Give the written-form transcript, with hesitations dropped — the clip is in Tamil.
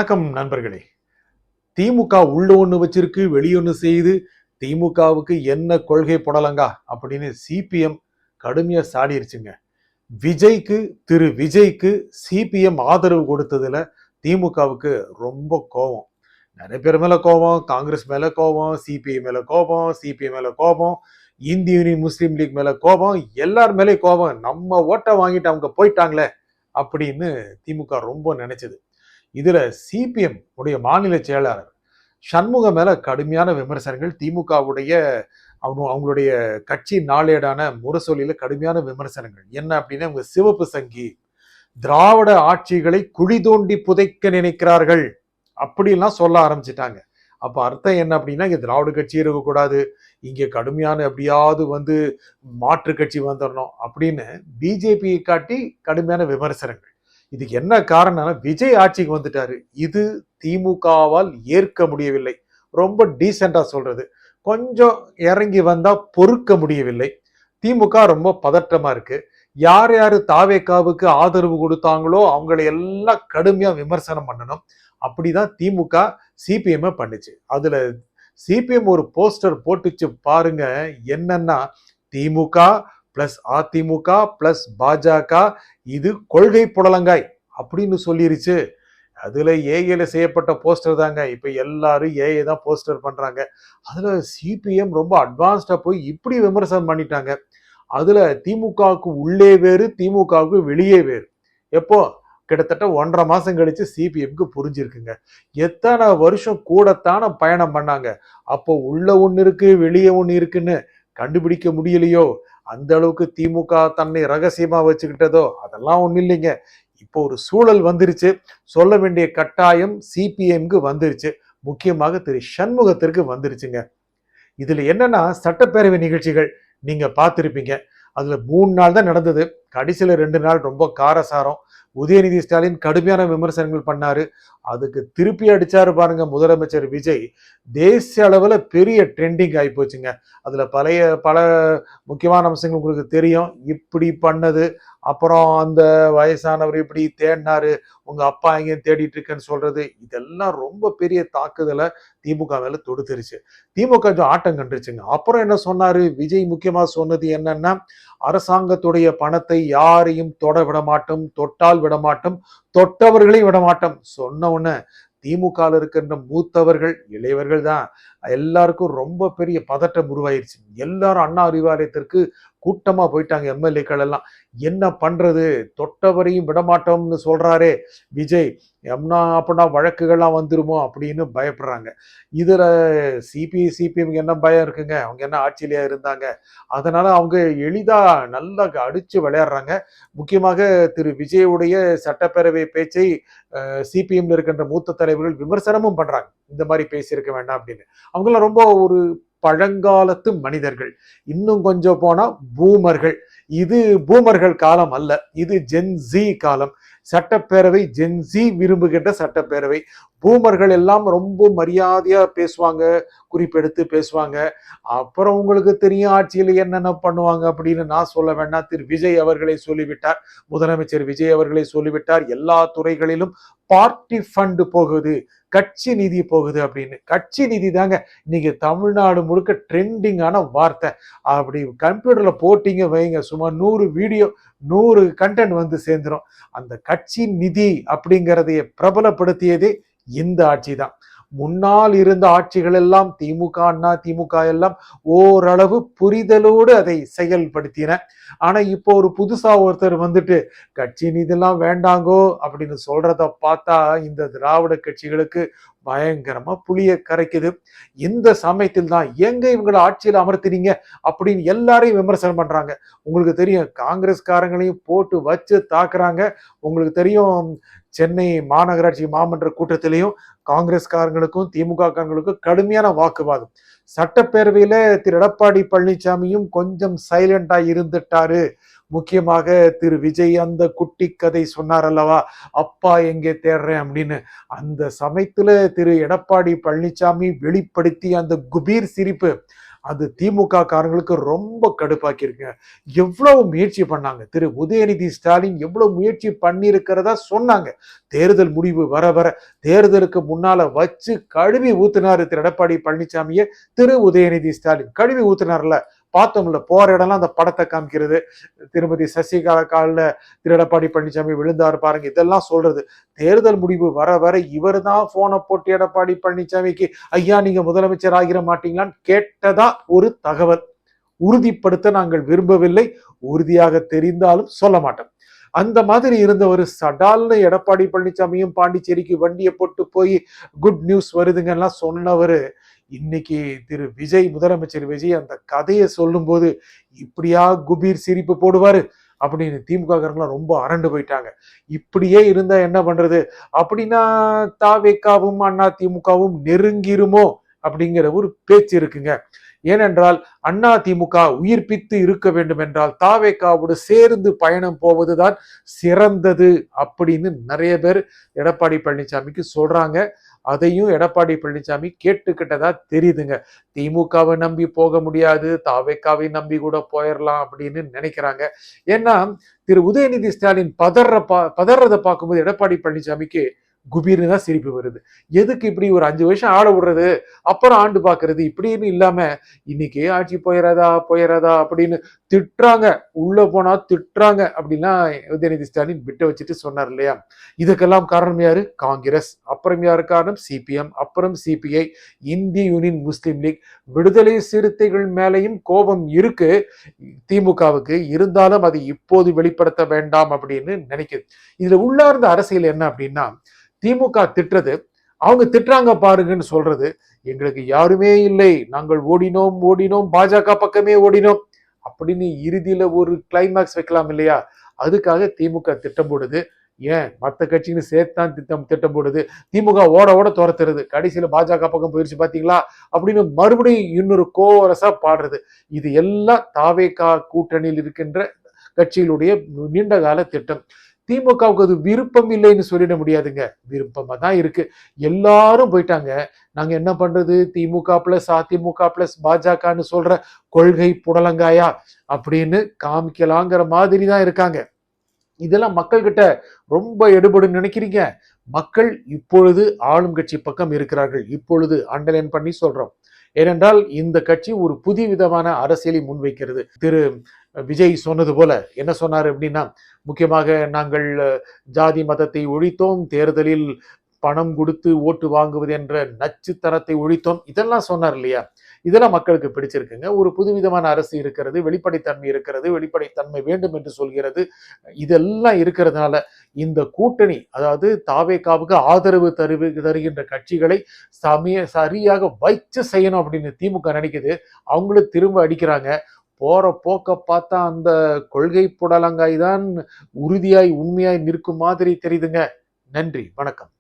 வணக்கம் நண்பர்களே. திமுக உள்ள ஒண்ணு வச்சிருக்கு, வெளியொன்னு செய்து திமுகவுக்கு என்ன கொள்கை புடலங்கா அப்படின்னு சிபிஎம் கடுமையா சாடிருச்சுங்க. விஜய்க்கு விஜய்க்கு சிபிஎம் ஆதரவு கொடுத்ததுல திமுகவுக்கு ரொம்ப கோபம். நிறைய பேர் மேல கோபம், காங்கிரஸ் மேல கோபம், சிபிஐ மேல கோபம், சிபிஎம் மேல கோபம், இந்திய யூனியன் முஸ்லீம் லீக் மேல கோபம், எல்லார் மேலேயும் கோபம். நம்ம ஓட்டை வாங்கிட்டு அவங்க போயிட்டாங்களே அப்படின்னு திமுக ரொம்ப நினைச்சது. இதுல சிபிஎம் உடைய மாநில செயலாளர் சண்முகம் மேல கடுமையான விமர்சனங்கள், திமுகவுடைய அவங்களுடைய கட்சி நாளேடான முரசொலியில கடுமையான விமர்சனங்கள். என்ன அப்படின்னா, அவங்க சிவப்பு சங்கி, திராவிட ஆட்சிகளை குழி தோண்டி புதைக்க நினைக்கிறார்கள் அப்படின்லாம் சொல்ல ஆரம்பிச்சிட்டாங்க. அப்ப அர்த்தம் என்ன அப்படின்னா, இங்க திராவிட கட்சி இருக்கக்கூடாது, இங்க கடுமையான எப்படியாவது மாற்று கட்சி வந்துடணும் அப்படின்னு பிஜேபியை காட்டி கடுமையான விமர்சனங்கள். இதுக்கு என்ன காரணம்னா, விஜய் ஆட்சிக்கு வந்துட்டாரு, இது திமுகவால் ஏற்க முடியவில்லை. ரொம்ப டீசெண்டா சொல்றது, கொஞ்சம் இறங்கி வந்தா பொறுக்க முடியவில்லை. திமுக ரொம்ப பதற்றமா இருக்கு. யார் யாரு தாவேகாவுக்கு ஆதரவு கொடுத்தாங்களோ அவங்களை எல்லாம் கடுமையா விமர்சனம் பண்ணணும். அப்படிதான் திமுக சிபிஎம் பண்ணுச்சு. அதுல சிபிஎம் ஒரு போஸ்டர் போட்டுச்சு பாருங்க, என்னன்னா திமுக பிளஸ் அதிமுக பிளஸ் பாஜக இது கொள்கை புடலங்காய் அப்படின்னு சொல்லிருச்சு. அதுல ஏஐல செய்யப்பட்ட போஸ்டர் தாங்க. இப்ப எல்லாரும் ஏஐ தான் போஸ்டர் பண்றாங்க. அதுல சிபிஎம் ரொம்ப அட்வான்ஸ்டா போய் இப்படி விமர்சனம் பண்ணிட்டாங்க. அதுல திமுகவுக்கு உள்ளே வேறு, திமுகவுக்கு வெளியே வேறு. எப்போ கிட்டத்தட்ட 1.5 மாசம் கழிச்சு சிபிஎம்க்கு புரிஞ்சிருக்குங்க. எத்தனை வருஷம் கூடத்தான பயணம் பண்ணாங்க. அப்போ உள்ள ஒண்ணு இருக்கு, வெளியே ஒண்ணு இருக்குன்னு கண்டுபிடிக்க முடியலையோ, அந்த அளவுக்கு திமுக தன்னை ரகசியமா வச்சுக்கிட்டதோ அதெல்லாம் ஒண்ணு இல்லைங்க. இப்போ ஒரு சூழல் வந்துருச்சு, சொல்ல வேண்டிய கட்டாயம் சிபிஎம்க்கு வந்துருச்சு, முக்கியமாக சண்முகத்திற்கு வந்துருச்சுங்க. இதுல என்னன்னா, சட்டப்பேரவை நிகழ்ச்சிகள் நீங்க பார்த்திருப்பீங்க. அதுல 3 நாள் தான் நடந்தது. கடைசியில 2 நாள் ரொம்ப காரசாரம். உதயநிதி ஸ்டாலின் கடுமையான விமர்சனங்கள் பண்ணாரு. அதுக்கு திருப்பி அடிச்சாரு பாருங்க முதலமைச்சர் விஜய். தேசிய அளவுல பெரிய ட்ரெண்டிங் ஆகி போச்சுங்க. அதுல பல முக்கியமான அம்சங்கள் உங்களுக்கு தெரியும். இப்படி பண்ணது, அப்புறம் அந்த வயசானவர் இப்படி தேடினாரு, உங்க அப்பா எங்கேயும் தேடிட்டு இருக்கேன்னு சொல்றது, இதெல்லாம் ரொம்ப பெரிய தாக்குதலை திமுக மேல தொடுத்துருச்சு. திமுக கொஞ்சம் ஆட்டம் கண்டுருச்சுங்க. அப்புறம் என்ன சொன்னாரு விஜய்? முக்கியமா சொன்னது என்னன்னா, அரசாங்கத்துடைய பணத்தை யாரையும் தொட விட மாட்டோம், தொட்டால் விட மாட்டோம், தொட்டவர்களையும் விட மாட்டோம் சொன்ன உடனே திமுக இருக்கின்ற மூத்தவர்கள், இளையவர்கள் தான் எல்லாருக்கும் ரொம்ப பெரிய பதட்டம் உருவாயிருச்சு. எல்லாரும் அண்ணா அறிவாலயத்திற்கு கூட்டமா போயிட்டாங்க. எம்எல்ஏக்கள் எல்லாம் என்ன பண்றது, தொட்டவரையும் விடமாட்டோம்னு சொல்றாரே விஜய், அப்படின்னா வழக்குகள்லாம் வந்துருமோ அப்படின்னு பயப்படுறாங்க. இதுல சிபிஎம் என்ன பயம் இருக்குங்க, அவங்க என்ன ஆட்சியிலேயே இருந்தாங்க, அதனால அவங்க எளிதா நல்லா அடிச்சு விளையாடுறாங்க. முக்கியமாக விஜயுடைய சட்டப்பேரவை பேச்சை சிபிஎம்ல இருக்கின்ற மூத்த தலைவர்கள் விமர்சனமும் பண்றாங்க. இந்த மாதிரி பேசியிருக்க வேண்டாம் அப்படின்னு. அவங்களாம் ரொம்ப ஒரு பழங்காலத்து மனிதர்கள். இன்னும் கொஞ்சம் போனா பூமர்கள். இது பூமர்கள் காலம் அல்ல, இது ஜென்சி காலம். சட்டப்பேரவை ஜென்சி விரும்புகின்ற சட்டப்பேரவை. பூமர்கள் எல்லாம் ரொம்ப மரியாதையா பேசுவாங்க, குறிப்பெடுத்து பேசுவாங்க. அப்புறம் உங்களுக்கு தெரியும் ஆட்சியில் என்னென்ன பண்ணுவாங்க அப்படின்னு நான் சொல்ல வேண்டாம். விஜய் அவர்களை சொல்லிவிட்டார், முதலமைச்சர் விஜய் அவர்களை சொல்லிவிட்டார், எல்லா துறைகளிலும் பார்ட்டி ஃபண்ட் போகுது, கட்சி நிதி போகுது அப்படின்னு. கட்சி நிதி தாங்க இன்னைக்கு தமிழ்நாடு முழுக்க ட்ரெண்டிங்கான வார்த்தை. அப்படி கம்ப்யூட்டர்ல போட்டீங்க வைங்க, சும்மா 100 வீடியோ 100 கண்டென்ட் வந்து சேர்ந்துடும். அந்த கட்சி நிதி அப்படிங்கிறதைய பிரபலப்படுத்தியதே இந்த ஆட்சி தான். முன்னால் இருந்த ஆட்சிகள் எல்லாம் திமுக, அண்ணா திமுக எல்லாம் ஓரளவு புரிதலோடு அதை செயல்படுத்தின. ஆனா இப்போ ஒரு புதுசா ஒருத்தர் வந்துட்டு கட்சி நிதியெல்லாம் வேண்டாங்கோ அப்படின்னு சொல்றத பார்த்தா இந்த திராவிட கட்சிகளுக்கு பயங்கரமா புளிய கரைக்குது. இந்த சமயத்தில் தான் எங்க இவங்களை ஆட்சியில் அமர்த்தினீங்க அப்படின்னு எல்லாரையும் விமர்சனம் பண்றாங்க. உங்களுக்கு தெரியும், காங்கிரஸ்காரங்களையும் போட்டு வச்சு தாக்குறாங்க. உங்களுக்கு தெரியும், சென்னை மாநகராட்சி மாமன்ற கூட்டத்திலையும் காங்கிரஸ்காரங்களுக்கும் திமுக காரங்களுக்கும் கடுமையான வாக்குவாதம். சட்டப்பேரவையில எடப்பாடி பழனிசாமியும் கொஞ்சம் சைலண்டா இருந்துட்டாரு. முக்கியமாக விஜய் அந்த குட்டி கதை சொன்னார் அல்லவா, அப்பா எங்கே தேடுறேன் அப்படின்னு. அந்த சமயத்துல எடப்பாடி பழனிசாமி வெளிப்படுத்தி அந்த குபீர் சிரிப்பு, அது திமுக காரங்களுக்கு ரொம்ப கடுப்பாக்கி இருக்குங்க. எவ்வளவு முயற்சி பண்ணாங்க, திரு உதயநிதி ஸ்டாலின் எவ்வளவு முயற்சி பண்ணியிருக்கிறதா சொன்னாங்க. தேர்தல் முடிவு வர வர தேர்தலுக்கு முன்னால வச்சு கழுவி ஊத்துனாரு திரு எடப்பாடி பழனிசாமியை திரு உதயநிதி ஸ்டாலின். கழுவி ஊத்துனார்ல, பார்த்தோம்ல, போற இடம்லாம் அந்த படத்தை காமிக்கிறது. திருமதி சசிகலா காலில் திரு எடப்பாடி பழனிசாமி விழுந்தாரு பாருங்க, இதெல்லாம் சொல்றது. தேர்தல் முடிவு வர வர இவர் தான் போனை போட்டு எடப்பாடி பழனிசாமிக்கு, ஐயா நீங்க முதலமைச்சர் ஆகிட மாட்டீங்களான்னு கேட்டதா ஒரு தகவல். உறுதிப்படுத்த நாங்கள் விரும்பவில்லை, உறுதியாக தெரிந்தாலும் சொல்ல மாட்டோம். அந்த மாதிரி இருந்த ஒரு சடால்னு எடப்பாடி பழனிசாமியும் பாண்டிச்சேரிக்கு வண்டியை போட்டு போய் குட் நியூஸ் வருதுங்கலாம் சொன்னவர், இன்னைக்கு திரு விஜய், முதலமைச்சர் விஜய் அந்த கதையை சொல்லும் போது இப்படியா குபீர் சிரிப்பு போடுவாரு அப்படின்னு திமுக காரங்களாம் ரொம்ப அரண்டு போயிட்டாங்க. இப்படியே இருந்தா என்ன பண்றது அப்படின்னா, தாவேக்காவும் அண்ணா திமுகவும் நெருங்கிருமோ அப்படிங்கிற ஒரு பேச்சு இருக்குங்க. ஏனென்றால் அண்ணா திமுக உயிர்ப்பித்து இருக்க வேண்டும் என்றால் தாவேக்காவோடு சேர்ந்து பயணம் போவதுதான் சிறந்தது அப்படின்னு நிறைய பேர் எடப்பாடி பழனிசாமிக்கு சொல்றாங்க. அதையும் எடப்பாடி பழனிசாமி கேட்டுக்கிட்டதா தெரியுதுங்க. திமுகவை நம்பி போக முடியாது, தாவேக்காவை நம்பி கூட போயிடலாம் அப்படின்னு நினைக்கிறாங்க. ஏன்னா திரு உதயநிதி ஸ்டாலின் பதறதை பார்க்கும்போது எடப்பாடி பழனிசாமிக்கு குபீர்னு தான் சிரிப்பு வருது. எதுக்கு இப்படி ஒரு 5 வருஷம் ஆள விடுறது, அப்புறம் ஆண்டு பாக்குறது இப்படின்னு இல்லாம இன்னைக்கே ஆட்சி போயிடாதா அப்படின்னு திட்டுறாங்க. உள்ள போனா திட்டுறாங்க அப்படின்னா உதயநிதி ஸ்டாலின் விட்டு வச்சுட்டு சொன்னார் இல்லையா. இதுக்கெல்லாம் காரணம் யாரு? காங்கிரஸ். அப்புறம் யாரு காரணம்? சிபிஎம். அப்புறம் சிபிஐ, இந்திய யூனியன் முஸ்லீம் லீக். விடுதலை சிறுத்தைகள் மேலையும் கோபம் இருக்கு திமுகவுக்கு, இருந்தாலும் அதை இப்போது வெளிப்படுத்த வேண்டாம் அப்படின்னு நினைக்குது. இதுல உள்ளார்ந்த அரசியல் என்ன அப்படின்னா, திமுக திட்டுறது, அவங்க திட்டுறாங்க பாருங்கன்னு சொல்றது, எங்களுக்கு யாருமே இல்லை, நாங்கள் ஓடினோம் பாஜக பக்கமே ஓடினோம் அப்படின்னு இறுதியில ஒரு கிளைமேக்ஸ் வைக்கலாம் இல்லையா. அதுக்காக திமுக திட்டம் போடுது. ஏன் மற்ற கட்சின்னு சேர்த்தான் திட்டம் போடுது. திமுக ஓட துரத்துறது, கடைசியில பாஜக பக்கம் போயிருச்சு பாத்தீங்களா அப்படின்னு மறுபடியும் இன்னொரு கோரஸா பாடுறது. இது எல்லாம் தாவேகா கூட்டணியில் இருக்கின்ற கட்சிகளுடைய நீண்ட கால திட்டம். திமுகவுக்கு அது விருப்பம் இல்லைன்னு சொல்லிட முடியாதுங்க, விருப்பமா தான் இருக்கு. எல்லாரும் போயிட்டாங்க, நாங்க என்ன பண்றது, திமுக பிளஸ் அதிமுக பிளஸ் பாஜகன்னு சொல்ற கொள்கை புடலங்காயா அப்படின்னு காமிக்கலாங்கிற மாதிரி தான் இருக்காங்க. இதெல்லாம் மக்கள் கிட்ட ரொம்ப எடுபடும் நினைக்கிறீங்க? மக்கள் இப்பொழுது ஆளும் கட்சி பக்கம் இருக்கிறார்கள். இப்பொழுது அண்டர்லைன் பண்ணி சொல்றோம். ஏனென்றால் இந்த கட்சி ஒரு புதிய விதமான அரசியலை முன்வைக்கிறது. திரு விஜய் சொன்னது போல என்ன சொன்னார் அப்படின்னா, முக்கியமாக நாங்கள் ஜாதி மதத்தை ஒழித்தோம், தேர்தலில் பணம் கொடுத்து ஓட்டு வாங்குவது என்ற நச்சுத்தனத்தை ஒழித்தோம், இதெல்லாம் சொன்னார் இல்லையா. இதெல்லாம் மக்களுக்கு பிடிச்சிருக்குங்க. ஒரு புதுவிதமான அரசு இருக்கிறது, வெளிப்படைத்தன்மை இருக்கிறது, வெளிப்படைத்தன்மை வேண்டும் என்று சொல்கிறது. இதெல்லாம் இருக்கிறதுனால இந்த கூட்டணி, அதாவது தாவேகாவுக்கு ஆதரவு தருகின்ற கட்சிகளை சரியாக வைச்சு செய்யணும் அப்படின்னு திமுக நினைக்குது. அவங்களும் திரும்ப அடிக்கிறாங்க. போற போக்க பார்த்தா அந்த கொள்கை புடலங்காய் தான் உறுதியாய் உண்மையாய் நிற்கும் மாதிரி தெரியுதுங்க. நன்றி, வணக்கம்.